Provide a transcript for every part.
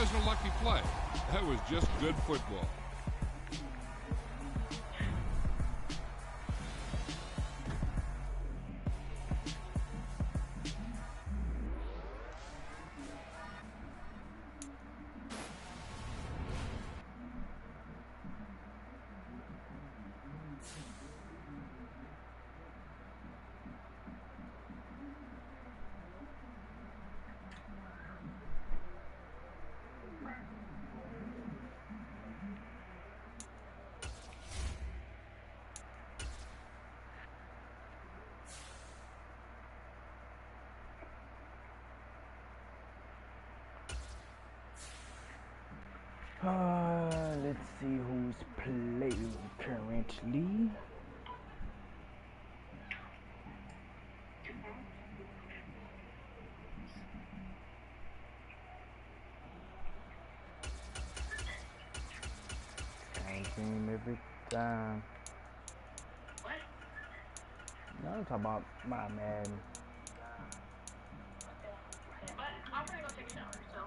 wasn't a lucky play. That was just good football. Let's see who's playing currently. Same team every time. What? No, I'm talking about my Madden. But I'm gonna go take a shower, so.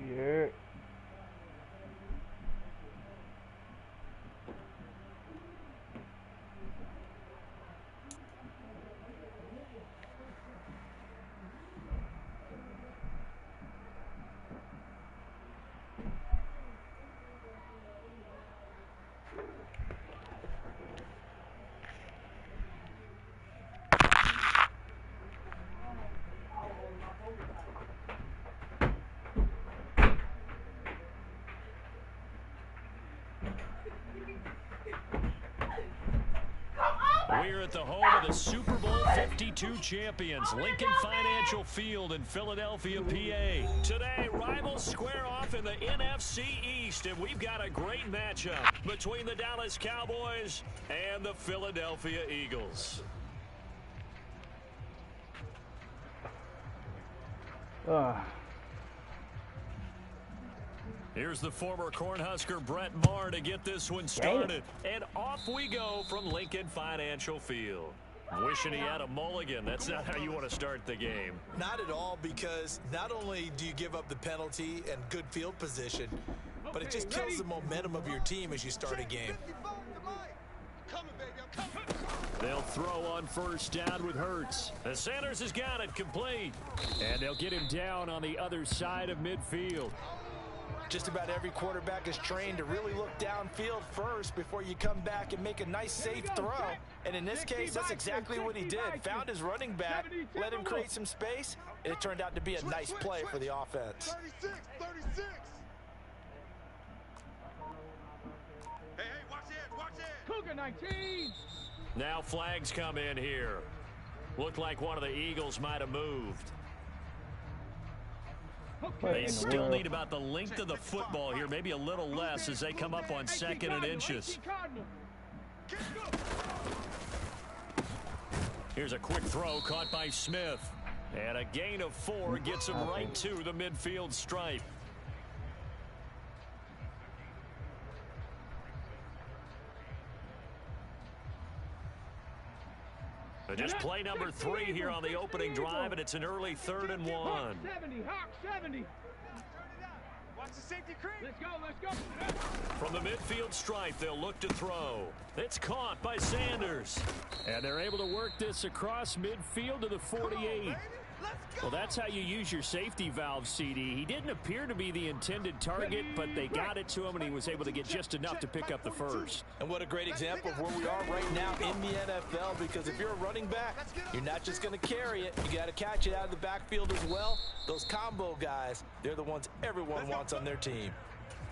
Yeah. We're at the home of the Super Bowl 52 champions, Lincoln Financial Field in Philadelphia, PA. Today, rivals square off in the NFC East, and we've got a great matchup between the Dallas Cowboys and the Philadelphia Eagles. Here's the former Cornhusker Brett Maher to get this one started. And off we go from Lincoln Financial Field. Wishing he had a mulligan. That's not how you want to start the game. Not at all, because not only do you give up the penalty and good field position, but it just kills the momentum of your team as you start a game. They'll throw on first down with Hurts. And Sanders has got it complete. And they'll get him down on the other side of midfield. Just about every quarterback is trained to really look downfield first before you come back and make a nice, safe throw. And in this case, that's exactly what he did. Found his running back, let him create some space, and it turned out to be a nice play for the offense. 36. Hey, watch it. Cougar 19. Now flags come in here. Looked like one of the Eagles might have moved. They still need about the length of the football here, maybe a little less as they come up on 2nd and inches. Here's a quick throw caught by Smith. And a gain of 4 gets him right to the midfield stripe. Just play number 3 here on the opening drive, and it's an early 3rd and 1. 70, Hawk 70. Watch the safety creep. Let's go. From the midfield stripe, they'll look to throw. It's caught by Sanders. And they're able to work this across midfield to the 48. Well, that's how you use your safety valve, CD. He didn't appear to be the intended target, but they got it to him, and he was able to get just enough to pick up the first. And what a great example of where we are right now in the NFL, because if you're a running back, you're not just going to carry it. You got to catch it out of the backfield as well. Those combo guys, they're the ones everyone wants on their team.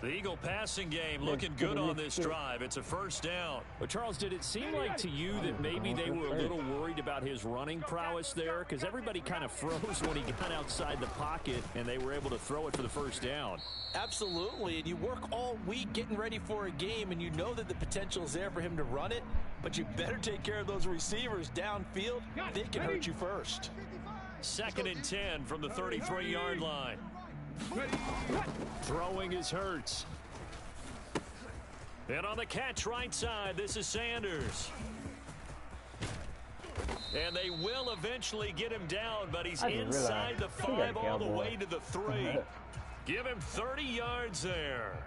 The Eagle passing game looking good on this drive. It's a first down. But, Charles, did it seem like to you that maybe they were a little worried about his running prowess there? Because everybody kind of froze when he got outside the pocket, and they were able to throw it for the first down. Absolutely, and you work all week getting ready for a game, and you know that the potential is there for him to run it, but you better take care of those receivers downfield. They can hurt you first. 2nd and 10 from the 33-yard line. Throwing is Hurts. And on the catch right side, this is Sanders. And they will eventually get him down, but he's inside the 5 all the way to the 3. Give him 30 yards there.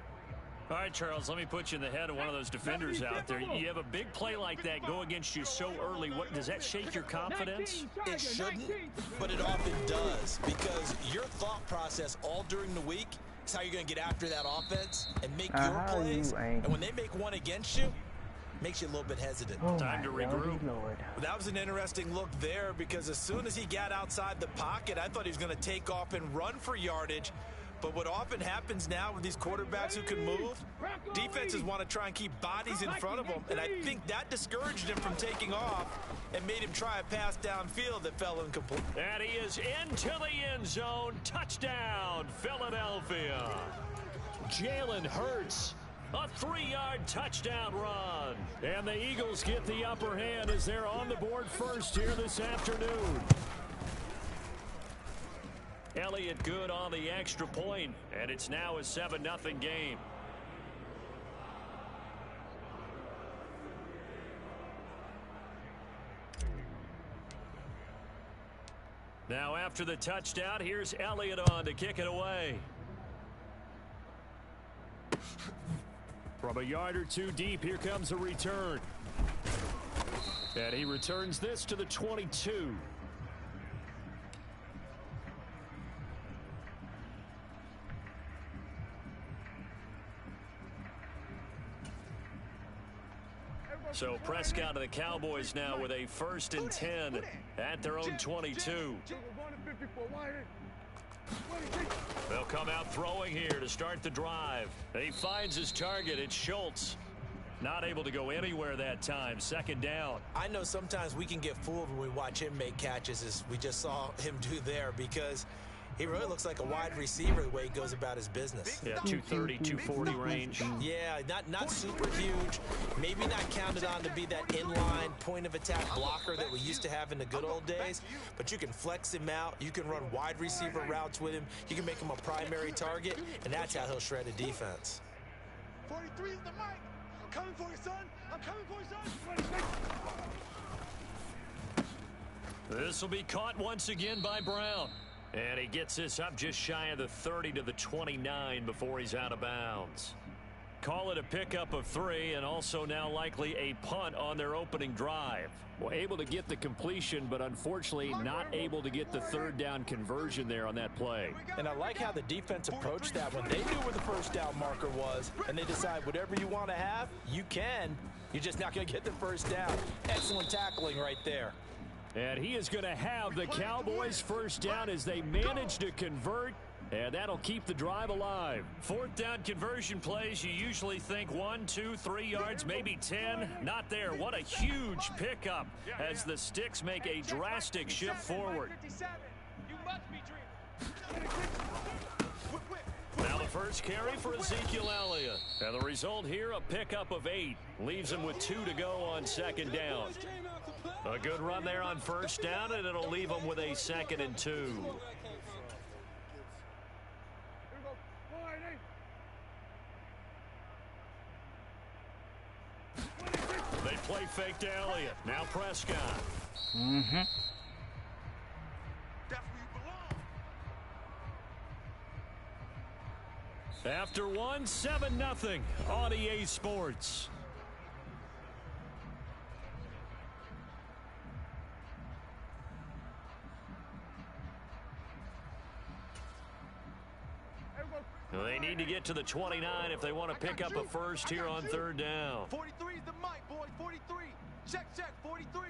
All right, Charles, let me put you in the head of one of those defenders out there. You have a big play like that go against you so early. What does that shake your confidence? It shouldn't, but it often does, because your thought process all during the week is how you're going to get after that offense and make your plays. And when they make one against you, it makes you a little bit hesitant. Time to regroup. That was an interesting look there, because as soon as he got outside the pocket, I thought he was going to take off and run for yardage. But what often happens now with these quarterbacks who can move, defenses want to try and keep bodies in front of them, and I think that discouraged him from taking off and made him try a pass downfield that fell incomplete. And he is into the end zone. Touchdown, Philadelphia. Jalen Hurts, a 3-yard touchdown run. And the Eagles get the upper hand as they're on the board first here this afternoon. Elliott good on the extra point, and it's now a 7-0 game. Now after the touchdown, here's Elliott on to kick it away. From a yard or two deep, here comes a return. And he returns this to the 22. So Prescott of the Cowboys now with a 1st and 10 at their own 22. They'll come out throwing here to start the drive. He finds his target. It's Schultz. Not able to go anywhere that time. 2nd down. I know sometimes we can get fooled when we watch him make catches, as we just saw him do there, because he really looks like a wide receiver the way he goes about his business. Yeah, 230, 240 range. Yeah, not super huge. Maybe not counted on to be that inline point of attack blocker that we used to have in the good old days. But you can flex him out. You can run wide receiver routes with him. You can make him a primary target, and that's how he'll shred a defense. 43 is the mic. I'm coming for you, son. I'm coming for you, son. This will be caught once again by Brown. And he gets this up just shy of the 30 to the 29 before he's out of bounds. Call it a pickup of 3, and also now likely a punt on their opening drive. Well, able to get the completion, but unfortunately not able to get the 3rd down conversion there on that play. And I like how the defense approached that one. They knew where the 1st down marker was, and they decide whatever you want to have, you can. You're just not going to get the 1st down. Excellent tackling right there. And he is going to have the Cowboys' 1st down as they manage to convert, and that'll keep the drive alive. 4th down conversion plays, you usually think 1, 2, 3 yards, maybe 10. Not there. What a huge pickup as the Sticks make a drastic shift forward. Now the first carry for Ezekiel Elliott. And the result here, a pickup of 8. Leaves him with 2 to go on 2nd down. A good run there on 1st down, and it'll leave him with a 2nd and 2. They play fake to Elliott. Now Prescott. That's where you belong. After one, 7-0 on EA Sports. They need to get to the 29 if they want to pick up a first here on third down. 43 is the mic, boys. 43. Check, 43.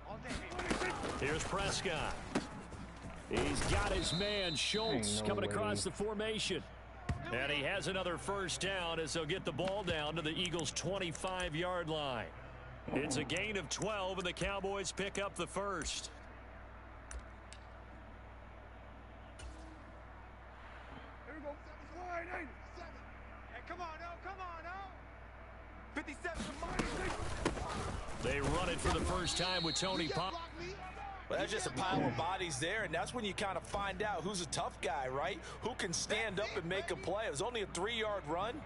All day. Here's Prescott. He's got his man, Schultz, coming across the formation. And he has another first down as they'll get the ball down to the Eagles' 25-yard line. It's a gain of 12, and the Cowboys pick up the first. Here we go. 7. Hey, come on, now. 57 to mine. They run it for the first time with Tony Pop. Well, that's just a pile of bodies there, and that's when you kind of find out who's a tough guy, right? Who can stand up and make a play. It was only a 3-yard run,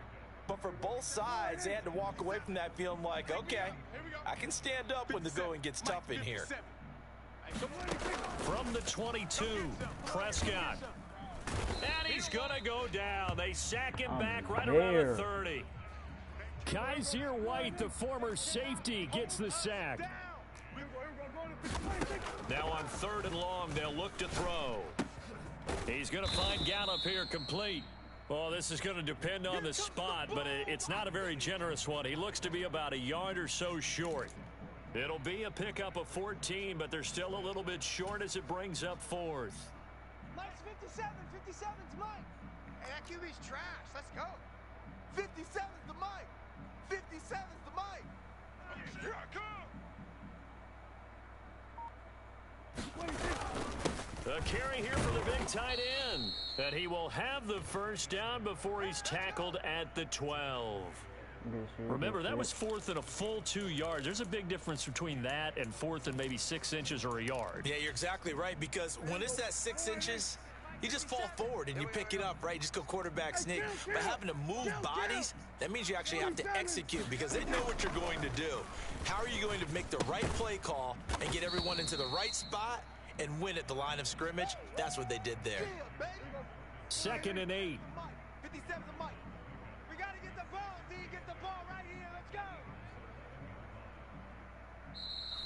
but for both sides, they had to walk away from that feeling like, okay, I can stand up when the going gets tough in here. From the 22, Prescott. And he's going to go down. They sack him back right around the 30. Kaiser White, the former safety, gets the sack. Now on 3rd and long, they'll look to throw. He's going to find Gallup here complete. Well, this is going to depend on the spot, but it's not a very generous one. He looks to be about a yard or so short. It'll be a pickup of 14, but they're still a little bit short as it brings up 4th. Mike's 57. 57's Mike. Hey, that QB's trash. Let's go. 57's the Mike. 57's the Mike. Here I come. A carry here for the big tight end. And he will have the first down before he's tackled at the 12. Remember, that was 4th and a full 2 yards. There's a big difference between that and 4th and maybe 6 inches or a yard. Yeah, you're exactly right, because when it's that 6 inches, you just fall forward and you pick it up, right? Just go quarterback sneak. But having to move bodies, that means you actually have to execute because they know what you're going to do. How are you going to make the right play call and get everyone into the right spot and win at the line of scrimmage? That's what they did there. 2nd and 8. 57's the Mike. We got to get the ball. D, get the ball right here. Let's go.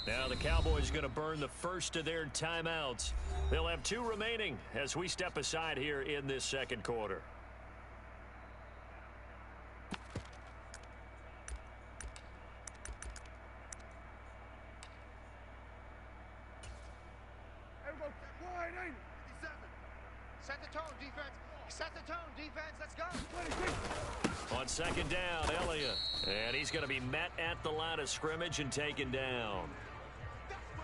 Now the Cowboys going to burn the first of their timeouts. They'll have 2 remaining as we step aside here in this second quarter. Set the tone, defense. Set the tone, defense. Let's go. On 2nd down, Elliott. And he's going to be met at the line of scrimmage and taken down.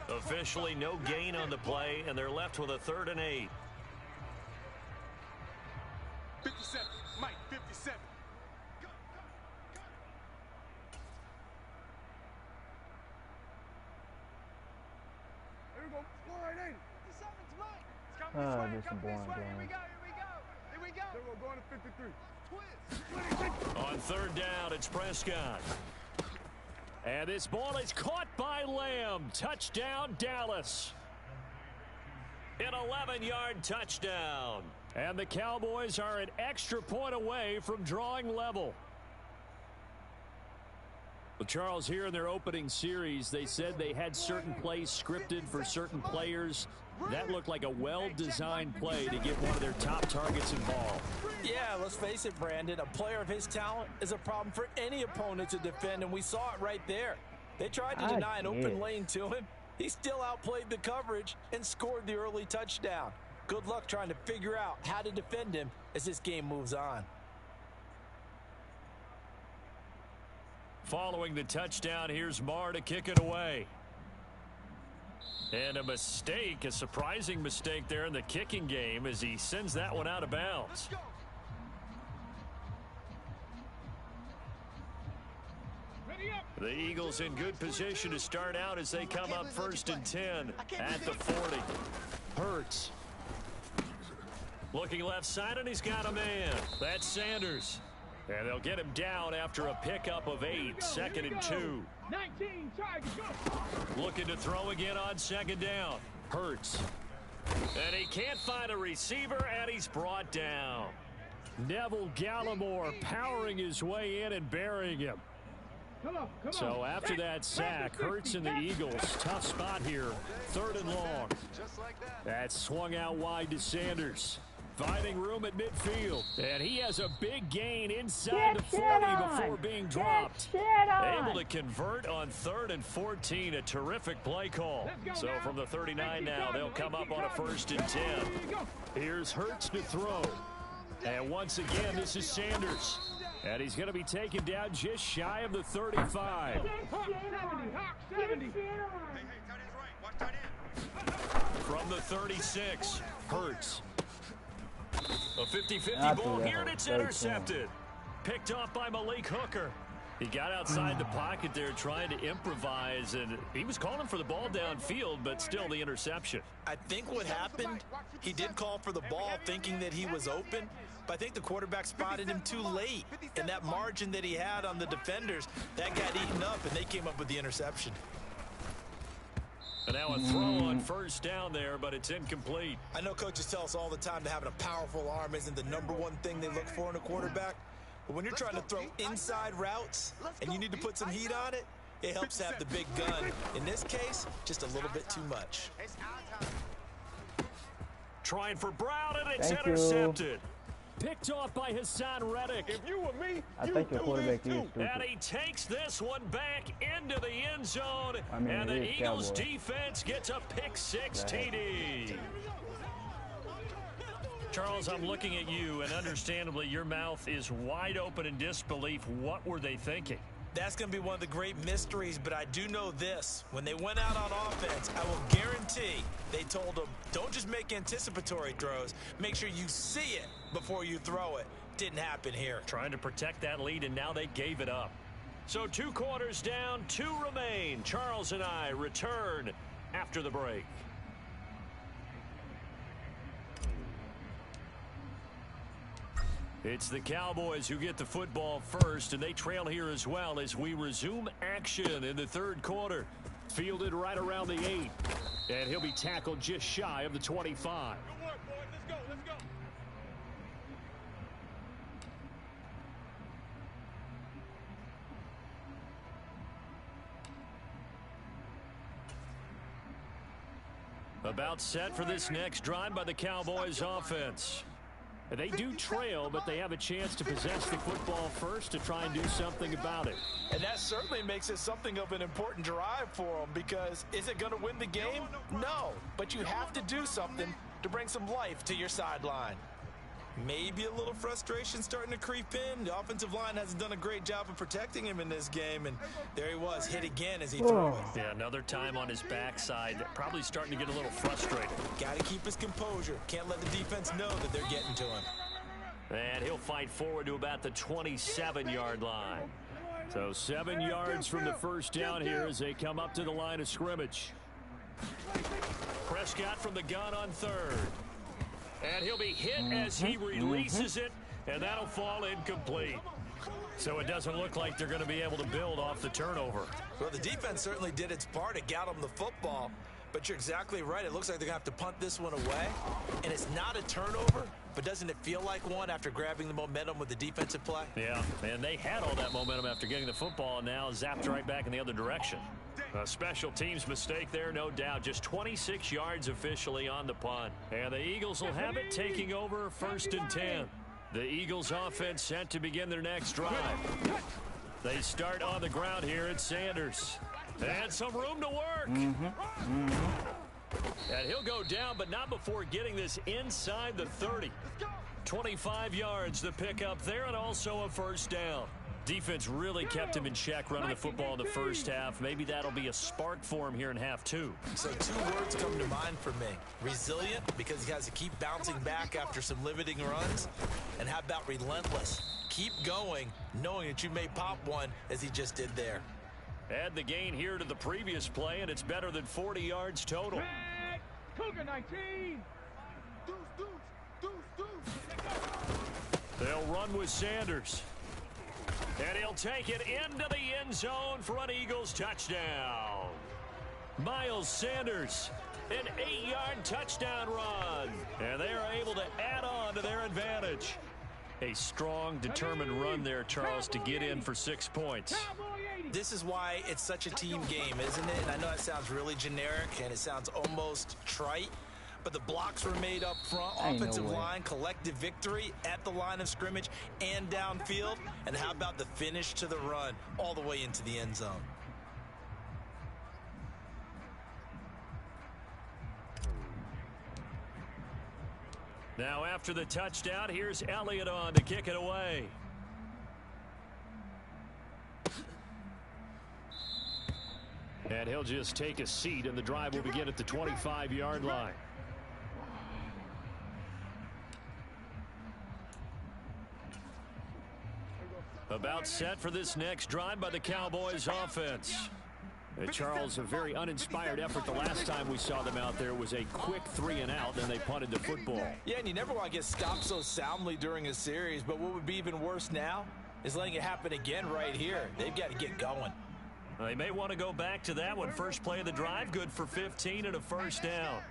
Officially no gain on the play, and they're left with a 3rd and 8. 57. Mike, 57. Here we go. Line 8. 57's Mike. This is a boring game. Here we go. We're going to 53. On 3rd down, it's Prescott. And this ball is caught by Lamb. Touchdown, Dallas. An 11-yard touchdown. And the Cowboys are an extra point away from drawing level. Well, Charles, here in their opening series, they said they had certain plays scripted for certain players. That looked like a well-designed play to get one of their top targets involved. Yeah, let's face it, Brandon. A player of his talent is a problem for any opponent to defend, and we saw it right there. They tried to deny an open lane to him. He still outplayed the coverage and scored the early touchdown. Good luck trying to figure out how to defend him as this game moves on. Following the touchdown, here's Marr to kick it away. And a mistake, a surprising mistake there in the kicking game as he sends that one out of bounds. The Eagles in good position to start out as they come up 1st and 10 at the 40. Hurts. Looking left side, and he's got a man. That's Sanders. And they'll get him down after a pickup of 8, 2nd and 2. 19, Tigers, go. Looking to throw again on 2nd down. Hurts. And he can't find a receiver, and he's brought down. Neville Gallimore powering his way in and burying him. Come on. So after that sack, Hurts and the Eagles, tough spot here, 3rd and long. That's swung out wide to Sanders. Finding room at midfield. And he has a big gain inside the 40 before being dropped. Able to convert on 3rd and 14. A terrific play call. So from the 39 now, they'll come up on a 1st and 10. Here's Hurts to throw. And once again, this is Sanders. And he's going to be taken down just shy of the 35. 70. From the 36, Hurts. A 50-50 ball here, and it's intercepted. Picked off by Malik Hooker. He got outside the pocket there trying to improvise, and he was calling for the ball downfield, but still the interception. I think what happened, he did call for the ball thinking that he was open, but I think the quarterback spotted him too late. And that margin that he had on the defenders, that got eaten up, and they came up with the interception. And now a throw on 1st down there, but it's incomplete. I know coaches tell us all the time that having a powerful arm isn't the #1 thing they look for in a quarterback. But when you're trying to throw inside routes and you need to put some heat on it, it helps have the big gun. In this case, just a little bit too much. Trying for Brown, and it's intercepted. Picked off by Hassan Reddick. If you were me, I think your quarterback is stupid. And he takes this one back into the end zone. And the Eagles defense gets a pick-6 TD. Charles, I'm looking at you, and understandably, your mouth is wide open in disbelief. What were they thinking? That's going to be one of the great mysteries, but I do know this. When they went out on offense, I will guarantee they told them, don't just make anticipatory throws. Make sure you see it before you throw it. Didn't happen here. Trying to protect that lead, and now they gave it up. So 2 quarters down, 2 remain. Charles and I return after the break. It's the Cowboys who get the football first, and they trail here as well as we resume action in the 3rd quarter. Fielded right around the 8, and he'll be tackled just shy of the 25. Good work, boys. Let's go. About set for this next drive by the Cowboys offense. They do trail, but they have a chance to possess the football first to try and do something about it. And that certainly makes it something of an important drive for them, because is it going to win the game? No, but you have to do something to bring some life to your sideline. Maybe a little frustration starting to creep in. The offensive line hasn't done a great job of protecting him in this game, and there he was, hit again as he threw it. Yeah, another time on his backside, probably starting to get a little frustrated. Got to keep his composure. Can't let the defense know that they're getting to him. And he'll fight forward to about the 27-yard line. So 7 yards from the 1st down here as they come up to the line of scrimmage. Prescott from the gun on 3rd. And he'll be hit as he releases it, and that'll fall incomplete. So it doesn't look like they're going to be able to build off the turnover. Well, the defense certainly did its part. It got them the football. But you're exactly right. It looks like they're going to have to punt this one away. And it's not a turnover, but doesn't it feel like one after grabbing the momentum with the defensive play? Yeah, and they had all that momentum after getting the football, and now zapped right back in the other direction. A special teams mistake there, no doubt. Just 26 yards officially on the punt. And the Eagles will have it, taking over 1st and 10. The Eagles offense set to begin their next drive. They start on the ground here at Sanders. And some room to work. And he'll go down, but not before getting this inside the 30. 25 yards the pickup there, and also a 1st down. Defense really kept him in check running the football in the 1st half. Maybe that'll be a spark for him here in half 2. So 2 words come to mind for me. Resilient, because he has to keep bouncing back after some limiting runs. And how about relentless? Keep going, knowing that you may pop one as he just did there. Add the gain here to the previous play, and it's better than 40 yards total. Cougar 19. They'll run with Sanders. And he'll take it into the end zone for an Eagles touchdown. Miles Sanders, an 8-yard touchdown run. And they are able to add on to their advantage. A strong, determined run there, Charles, to get in for 6 points. This is why it's such a team game, isn't it? And I know that sounds really generic and it sounds almost trite, but the blocks were made up front, offensive line, collective victory at the line of scrimmage and downfield. And how about the finish to the run all the way into the end zone? Now after the touchdown, here's Elliott on to kick it away. And he'll just take a seat, and the drive will begin at the 25-yard line. About set for this next drive by the Cowboys offense. Charles, a very uninspired effort the last time we saw them out there was a quick 3-and-out, then they punted the football. Yeah, and you never want to get stopped so soundly during a series, but what would be even worse now is letting it happen again right here. They've got to get going. They may want to go back to that one. First play of the drive, good for 15 and a first down.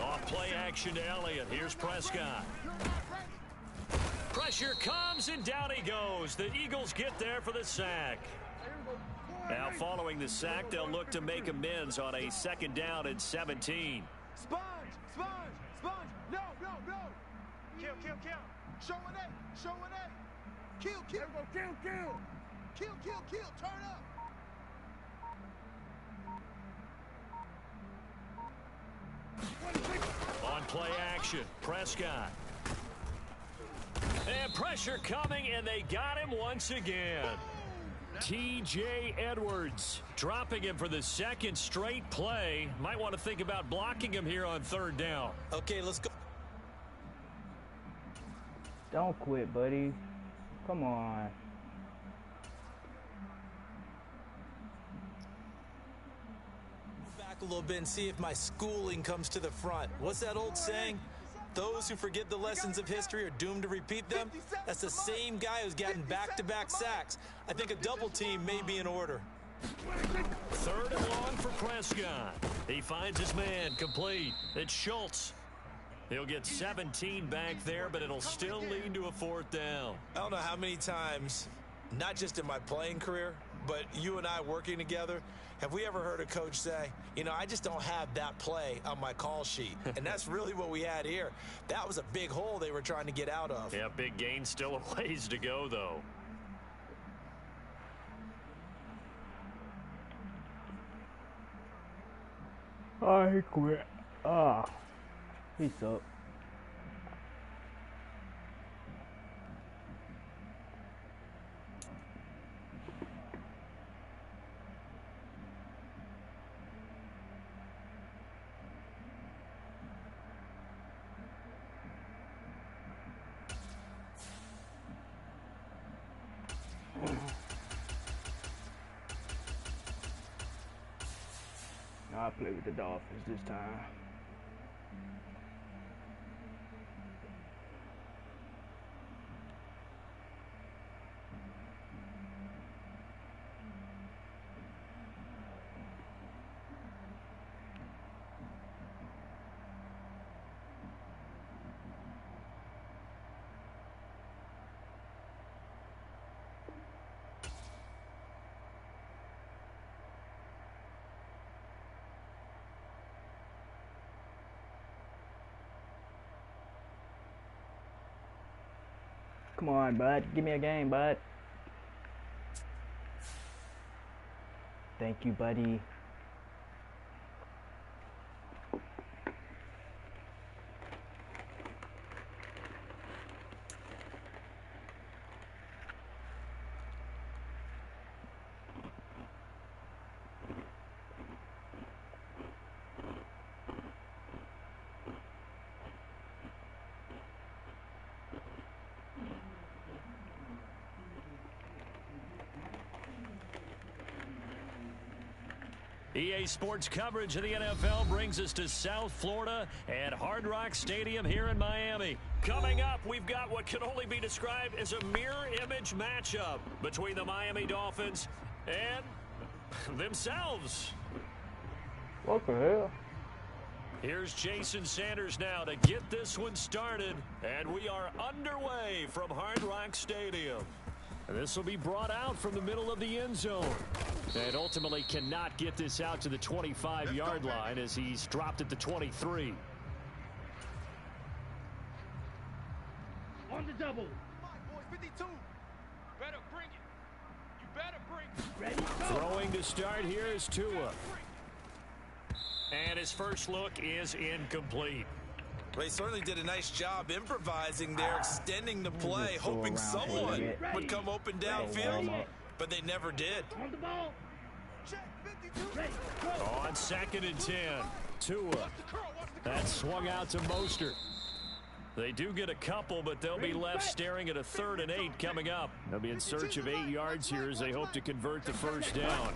Off play action to Elliott. Here's Prescott. Pressure comes, and down he goes. The Eagles get there for the sack. Now following the sack, they'll look to make amends on a 2nd down and 17. Sponge! No! Kill! Show an A! Kill! Turn up! On play action, Prescott. And pressure coming, and they got him once again. T.J. Edwards dropping him for the 2nd straight play. Might want to think about blocking him here on 3rd down. Okay, let's go. Don't quit, buddy. Come on. Back a little bit and see if my schooling comes to the front. What's that old saying? Those who forget the lessons of history are doomed to repeat them. That's the same guy who's gotten back-to-back sacks. I think a double team may be in order. 3rd and long for Prescott. He finds his man complete. It's Schultz. He'll get 17 back there, but it'll still lead to a 4th down. I don't know how many times, not just in my playing career, but you and I working together, have we ever heard a coach say, you know, I just don't have that play on my call sheet? And that's really what we had here. That was a big hole they were trying to get out of. Yeah, big gain, still a ways to go, though. Oh, he quit. He sucked. I play with the Dolphins this time. Come on, bud. Give me a game, bud. Thank you, buddy. EA Sports coverage of the NFL brings us to South Florida at Hard Rock Stadium here in Miami. Coming up, we've got what can only be described as a mirror image matchup between the Miami Dolphins and themselves. What the hell? Here's Jason Sanders now to get this one started, and we are underway from Hard Rock Stadium. And this will be brought out from the middle of the end zone. And ultimately cannot get this out to the 25-yard line as he's dropped at the 23. On the double. Come on, boys, 52. Better bring it. You better bring it. Ready, go. Throwing to start here is Tua. And his first look is incomplete. Well, he certainly did a nice job improvising there, extending the play, Just go hoping around someone it. would come open downfield, but they never did. On the ball. Check, 52. Ready, go. On 2nd and 10, Tua. That swung out to Mostert. They do get a couple, but they'll be left staring at a 3rd and 8 coming up. They'll be in search of 8 yards here as they hope to convert the first down.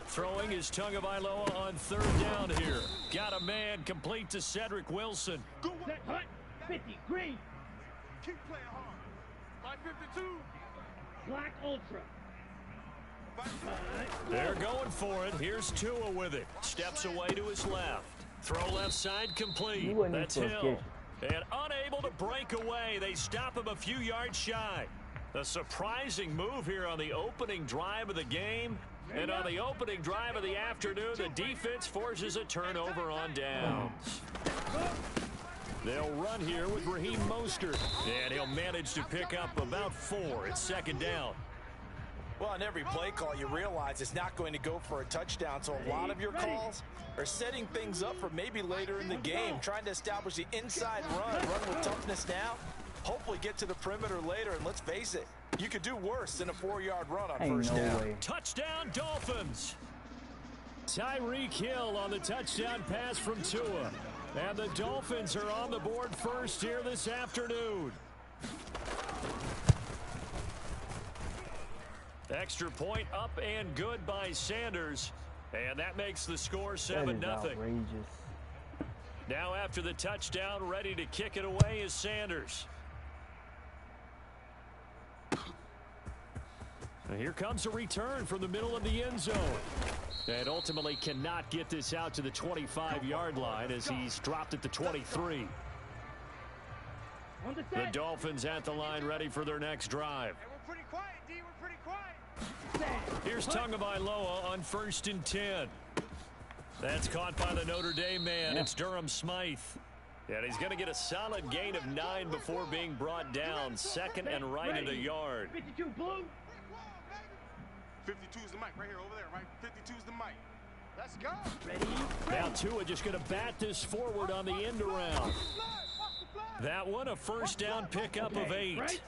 Throwing is Tagovailoa on 3rd down here. Got a man complete to Cedric Wilson. Set, hut, 50, green. Keep playing hard. Line 52. Black ultra. They're going for it. Here's Tua with it. Steps away to his left. Throw left side complete. You wouldn't That's need to Hill. escape. And unable to break away. They stop him a few yards shy. A surprising move here on the opening drive of the game. And on the opening drive of the afternoon, the defense forces a turnover on downs. They'll run here with Raheem Mostert. And he'll manage to pick up about 4 at 2nd down. Well, on every play call, you realize it's not going to go for a touchdown, so a lot of your calls are setting things up for maybe later in the game, trying to establish the inside run with toughness now, hopefully get to the perimeter later, and let's face it, you could do worse than a 4-yard run on Ain't first no down. way. Touchdown, Dolphins. Tyreek Hill on the touchdown pass from Tua. And the Dolphins are on the board first here this afternoon. Extra point up and good by Sanders. And that makes the score 7-0. Outrageous. Now after the touchdown, ready to kick it away is Sanders. And here comes a return from the middle of the end zone. And ultimately cannot get this out to the 25-yard line as he's dropped at the 23. On the The set. Dolphins at the line ready for their next drive. Hey, we're pretty quiet, D. We're pretty quiet. Set. Here's Tagovailoa on 1st and 10. That's caught by the Notre Dame man. It's Durham Smythe. And he's going to get a solid gain of 9 before being brought down. 2nd and right at a yard. 52 blue. 52's the mic right here, over there, right? 52's the mic. Let's go. Ready, Now Tua just going to bat this forward on the end around. That one a first down pickup of 8. right.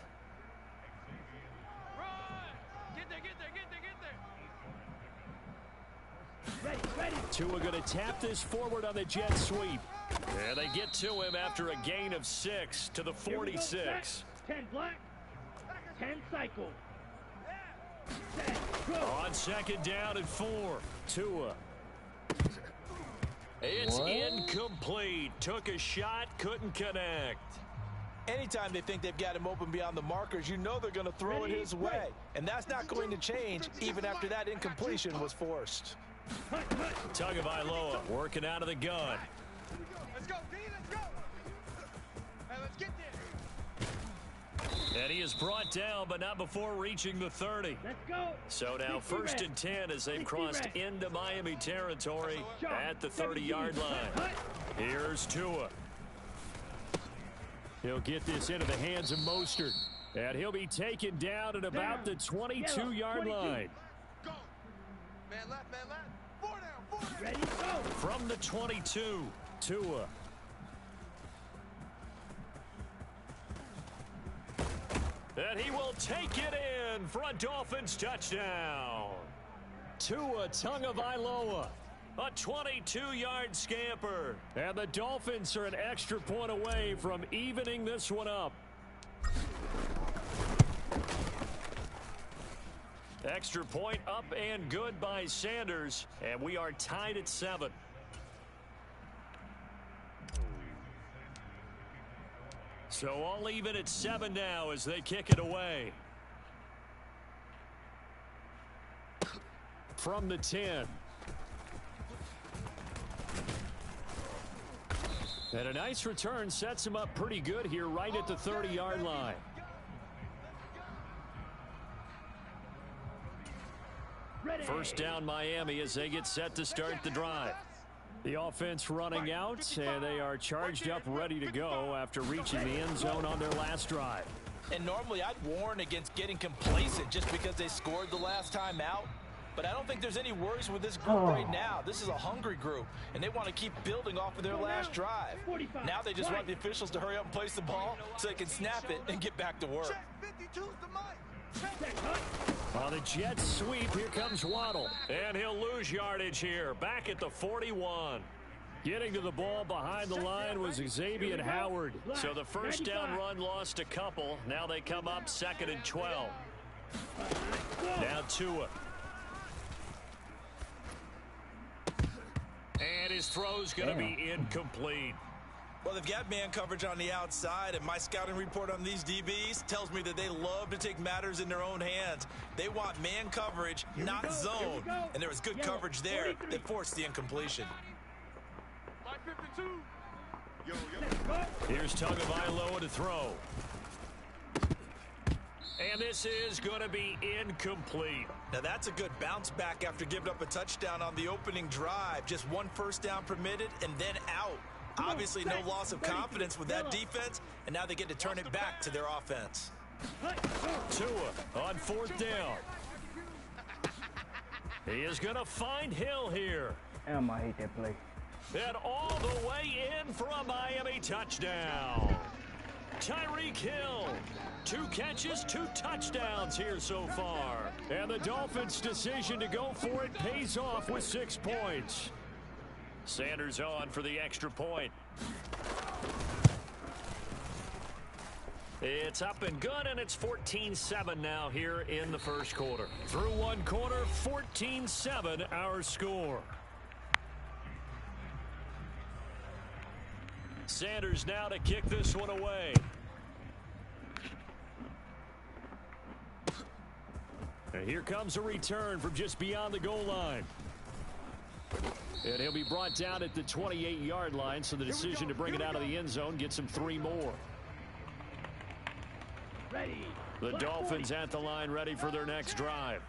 Run. Get there, get there, get there, get there. Ready. Tua going to tap this forward on the jet sweep. And they get to him after a gain of 6 to the Here we go, 46. set. 10 black. 10 cycle. Set, go. On 2nd down and 4. Tua. It's What? incomplete. Took a shot, couldn't connect. Anytime they think they've got him open beyond the markers, you know they're going to throw it his way. And that's not going to change even after that incompletion was forced. Hut, hut. Tagovailoa working out of the gun. Let's go, D. Let's go. Hey, let's get there. And he is brought down, but not before reaching the 30. Let's go. So now 1st and 10 as they've crossed into Miami territory at the 30-yard line. Here's Tua. He'll get this into the hands of Mostert. And he'll be taken down at about the 22-yard line. Go. Man left, man left. 4 down, 4 down. Ready, go. From the 22, Tua. And he will take it in for a Dolphins touchdown. Tua Tagovailoa, a 22-yard scamper. And the Dolphins are an extra point away from evening this one up. Extra point up and good by Sanders, and we are tied at 7. So all even at 7 now as they kick it away. From the 10. And a nice return sets him up pretty good here right at the 30-yard line. First down Miami as they get set to start the drive. The offense running out, and they are charged up ready to go after reaching the end zone on their last drive. And normally I'd warn against getting complacent just because they scored the last time out. But I don't think there's any worries with this group right now. This is a hungry group, and they want to keep building off of their last drive. Now they just want the officials to hurry up and place the ball so they can snap it and get back to work. On the Jets sweep, here comes Waddle. And he'll lose yardage here, back at the 41. Getting to the ball behind the line was Xavier Howard. So the first down run lost a couple. Now they come up 2nd and 12. Now Tua. And his throw's going to be incomplete. Well, they've got man coverage on the outside, and my scouting report on these DBs tells me that they love to take matters in their own hands. They want man coverage, not zone. And there was good coverage there that forced the incompletion. Here's Tagovailoa to throw. And this is going to be incomplete. Now that's a good bounce back after giving up a touchdown on the opening drive. Just one first down permitted and then out. Obviously no loss of confidence with that defense, and now they get to turn it back to their offense. Tua on 4th down. He is going to find Hill here. Damn, I hate that play. And all the way in for a Miami touchdown. Tyreek Hill. 2 catches, 2 touchdowns here so far. And the Dolphins' decision to go for it pays off with 6 points. Sanders on for the extra point. It's up and good, and it's 14-7 now here in the first quarter. Through 1 quarter, 14-7 our score. Sanders now to kick this one away. And here comes a return from just beyond the goal line. And he'll be brought down at the 28-yard line, so the decision to bring it out of the end zone gets him 3 more. The Dolphins at the line ready for their next drive.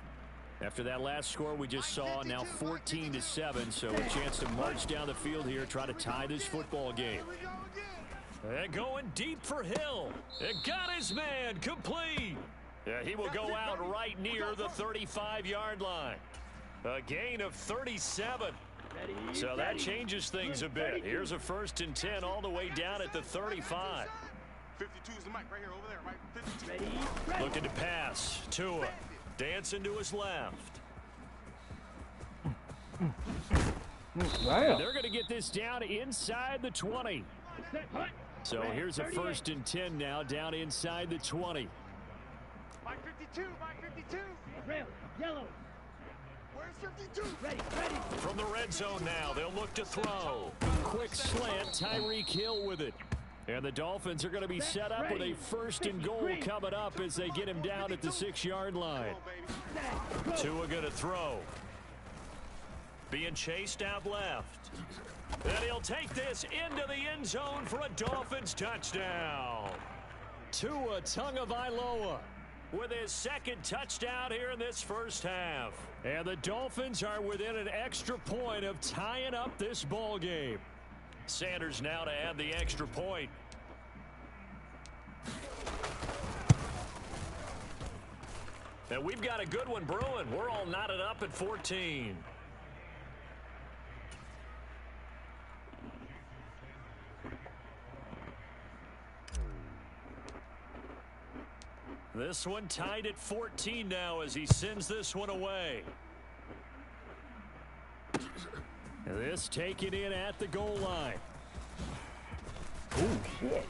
After that last score we just saw, now 14-7, so a chance to march down the field here, try to tie this football game. And going deep for Hill. It got his man complete. Yeah, he will go out right near the 35-yard line. A gain of 37. So that changes things a bit. Here's a 1st and 10 all the way down at the 35. 52's the mic right here over there, right? 52. Looking to pass. Tua dancing to his left. Wow. They're going to get this down inside the 20. So here's a 1st and 10 now down inside the 20. Mike 52, Mike 52. Rail, yellow. Where's 52? Ready. From the red zone now, they'll look to throw. Quick slant, Tyreek Hill with it. And the Dolphins are going to be set up with a 1st and goal coming up as they get him down at the 6-yard line. Tua going to throw. Being chased out left. And he'll take this into the end zone for a Dolphins touchdown. Tua Tagovailoa with his 2nd touchdown here in this first half. And the Dolphins are within an extra point of tying up this ball game. Sanders now to add the extra point. And we've got a good one brewing. We're all knotted up at 14. This one tied at 14 now as he sends this one away. This taken in at the goal line. Oh, shit.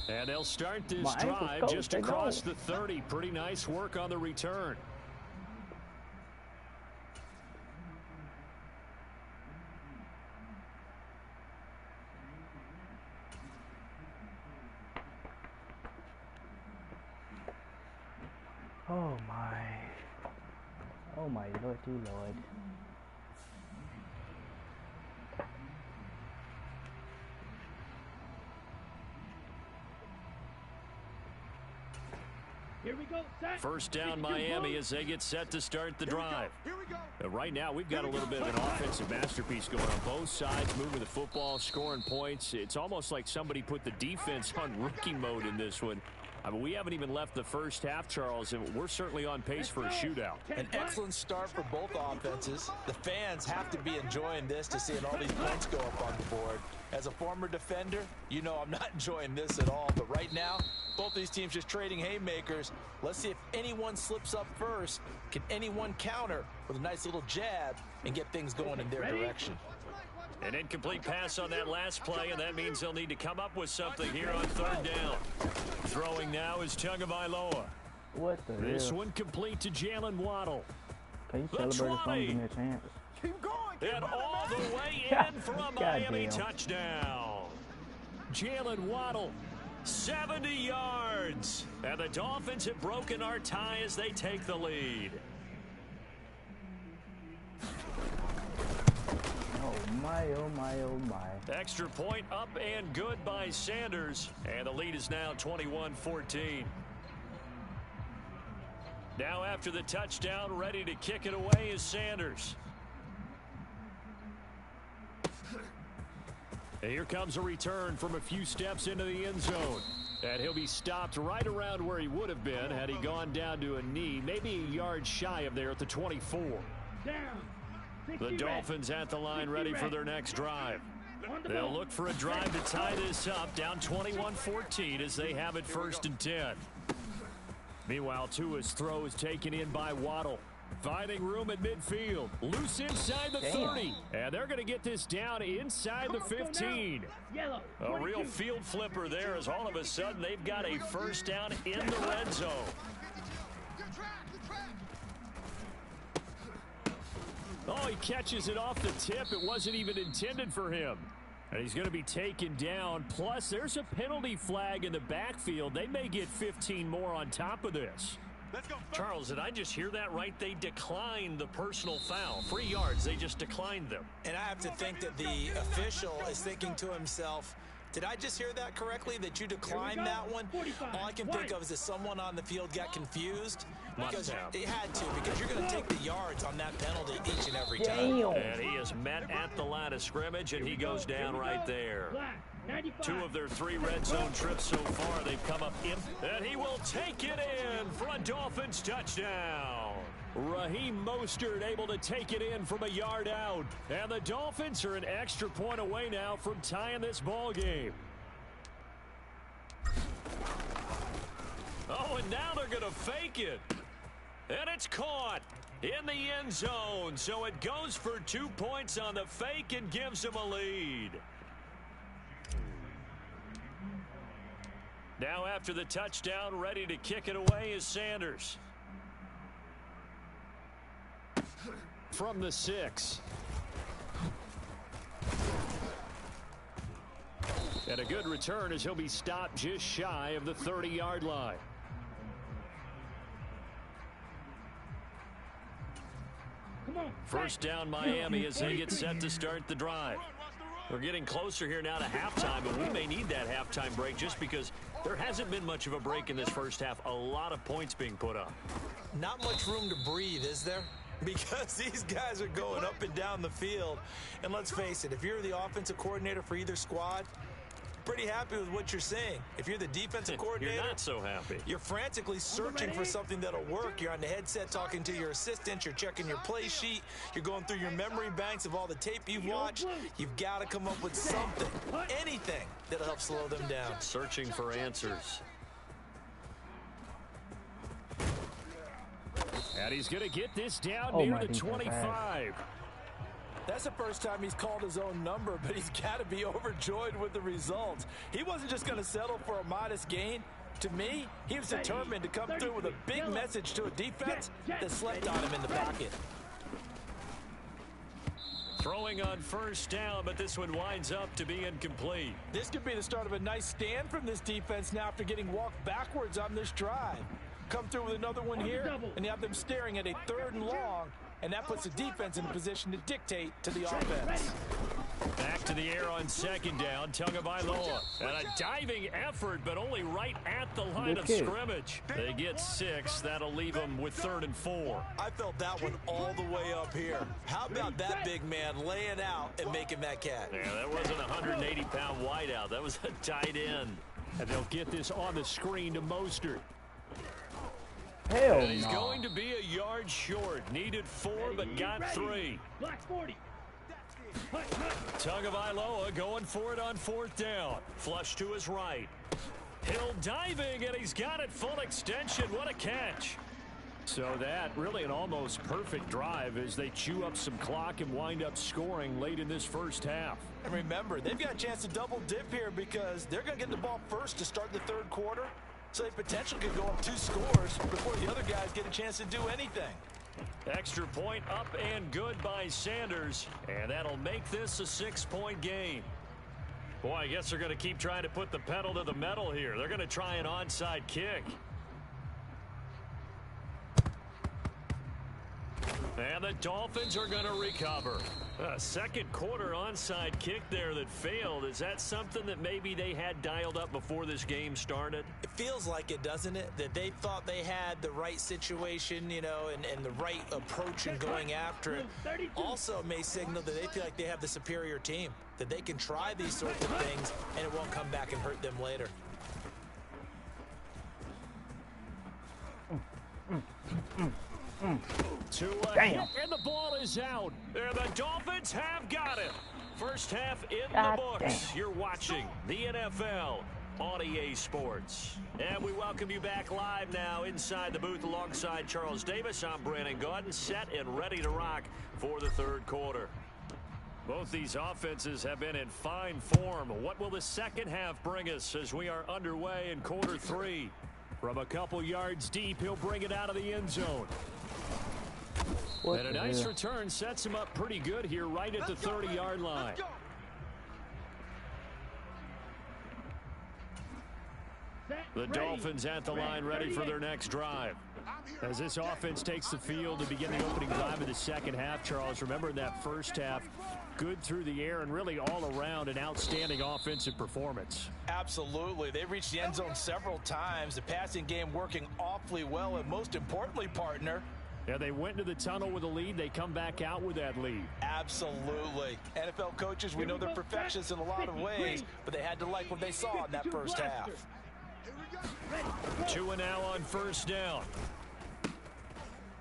And they'll start this drive just across the 30. Pretty nice work on the return. Oh my. Oh my lordy lord. Here we go, set. First down Miami as they get set to start the drive. Here we go. Right now, we've got a little bit of an offensive masterpiece going on both sides, moving the football, scoring points. It's almost like somebody put the defense on rookie mode in this one. I mean, we haven't even left the first half, Charles, and we're certainly on pace for a shootout. An excellent start for both offenses. The fans have to be enjoying this to seeing all these points go up on the board. As a former defender, you know I'm not enjoying this at all. But right now, both these teams just trading haymakers. Let's see if anyone slips up first. Can anyone counter with a nice little jab and get things going in their direction? An incomplete pass on that last play, and that means they'll need to come up with something here on third down. Throwing now is Tagovailoa. What the This hell? one complete to Jalen Waddle. Can you The celebrate if I'm 20. giving me a chance? Keep going. Keep And running, all man. the way in for a God Miami damn. touchdown. Jalen Waddle, 70 yards. And the Dolphins have broken our tie as they take the lead. Oh my, oh my, oh my. Extra point up and good by Sanders. And the lead is now 21-14. Now after the touchdown, ready to kick it away is Sanders. And here comes a return from a few steps into the end zone. And he'll be stopped right around where he would have been had he gone down to a knee, maybe a yard shy of there at the 24. Down. The Dolphins at the line ready for their next drive. They'll look for a drive to tie this up, down 21-14 as they have it 1st and 10. Meanwhile, Tua's throw is taken in by Waddle. Finding room at midfield. Loose inside the 30. And they're going to get this down inside the 15. Yellow. A real field flipper there as all of a sudden they've got a first down in the red zone. Good track, good track. Oh, he catches it off the tip. It wasn't even intended for him. And he's going to be taken down. Plus, there's a penalty flag in the backfield. They may get 15 more on top of this. Let's go. Charles, did I just hear that right? They declined the personal foul. 3 yards. They just declined them. And I have to think that the official is thinking to himself, did I just hear that correctly, that you declined that one? All I can think of is that someone on the field got confused. Because they had to, because you're going to take the yards on that penalty each and every time. Damn. And he is met at the line of scrimmage, and he goes down right there. 2 of their 3 red zone trips so far, they've come up empty. And he will take it in for a Dolphins touchdown. Raheem Mostert able to take it in from a yard out. And the Dolphins are an extra point away now from tying this ball game. Oh, and now they're going to fake it. And it's caught in the end zone. So it goes for 2 points on the fake and gives them a lead. Now after the touchdown, ready to kick it away is Sanders. From the 6. And a good return as he'll be stopped just shy of the 30-yard line. First down Miami as they get set to start the drive. We're getting closer here now to halftime, but we may need that halftime break just because there hasn't been much of a break in this first half. A lot of points being put up. Not much room to breathe, is there? Because these guys are going up and down the field. And let's face it, if you're the offensive coordinator for either squad, pretty happy with what you're seeing. If you're the defensive coordinator, You're not so happy. you're frantically searching for something that'll work. You're on the headset talking to your assistant. You're checking your play sheet. You're going through your memory banks of all the tape you've watched. You've got to come up with something, anything that'll help slow them down. Searching for answers. And he's going to get this down near my the defense. 25. That's the first time he's called his own number, but he's got to be overjoyed with the results. He wasn't just going to settle for a modest gain. To me, he was determined to come through with a big message to a defense that slept on him in the pocket. Throwing on first down, but this one winds up to be incomplete. This could be the start of a nice stand from this defense now after getting walked backwards on this drive. come through with another one here, and you have them staring at a 3rd and long, and that puts the defense in a position to dictate to the offense. Back to the air on 2nd down, Tagovailoa. And a diving effort, but only right at the line of scrimmage. They get 6. That'll leave them with 3rd and 4. I felt that one all the way up here. How about that big man laying out and making that catch? Yeah, that wasn't a 180-pound wideout. That was a tight end. And they'll get this on the screen to Mostert. Hell and he's no. going to be a yard short. Needed 4, but got 3. Black 40. Tagovailoa going for it on 4th down. Flush to his right. Hill diving, and he's got it full extension. What a catch. So that really an almost perfect drive as they chew up some clock and wind up scoring late in this first half. And remember, they've got a chance to double dip here because they're going to get the ball first to start the 3rd quarter. So they potentially could go up 2 scores before the other guys get a chance to do anything. Extra point up and good by Sanders, and that'll make this a 6-point game. Boy, I guess they're going to keep trying to put the pedal to the metal here. They're going to try an onside kick. And the Dolphins are going to recover. A 2nd quarter onside kick there that failed. Is that something that maybe they had dialed up before this game started? It feels like it, doesn't it? That they thought they had the right situation, you know, and the right approach in going after it. Also may signal that they feel like they have the superior team, that they can try these sorts of things and it won't come back and hurt them later. Damn. And the ball is out. And the Dolphins have got it. First half in the books. Damn. You're watching the NFL on EA Sports. And we welcome you back live now inside the booth alongside Charles Davis. I'm Brandon Gaudin, set and ready to rock for the 3rd quarter. Both these offenses have been in fine form. What will the 2nd half bring us as we are underway in quarter 3? From a couple yards deep, he'll bring it out of the end zone. And a nice return sets him up pretty good here right at the 30-yard line. The Dolphins at the line ready for their next drive. As this offense takes the field to begin the opening drive of the 2nd half, Charles, remember that first half, good through the air and really all around an outstanding offensive performance. Absolutely. They reached the end zone several times. The passing game working awfully well, and most importantly, partner, yeah, they went into the tunnel with a lead. They come back out with that lead. Absolutely. NFL coaches, we know they're perfectionists in a lot of ways, but they had to like what they saw in that first half. 2 now on 1st down.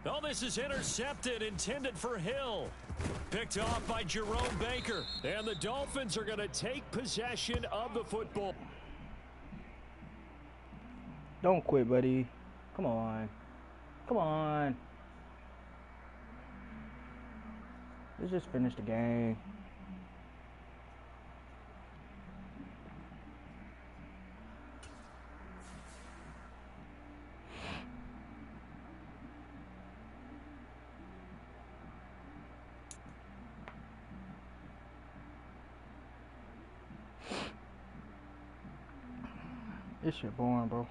Oh, this is intercepted, intended for Hill. Picked off by Jerome Baker. And the Dolphins are going to take possession of the football. Don't quit, buddy. Come on. Come on. Let's just finish the game. This shit boring, bro.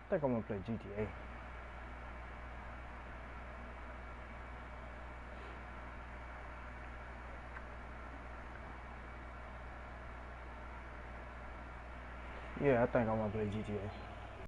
I think I'm gonna play GTA. Yeah, I think I want to play GTA.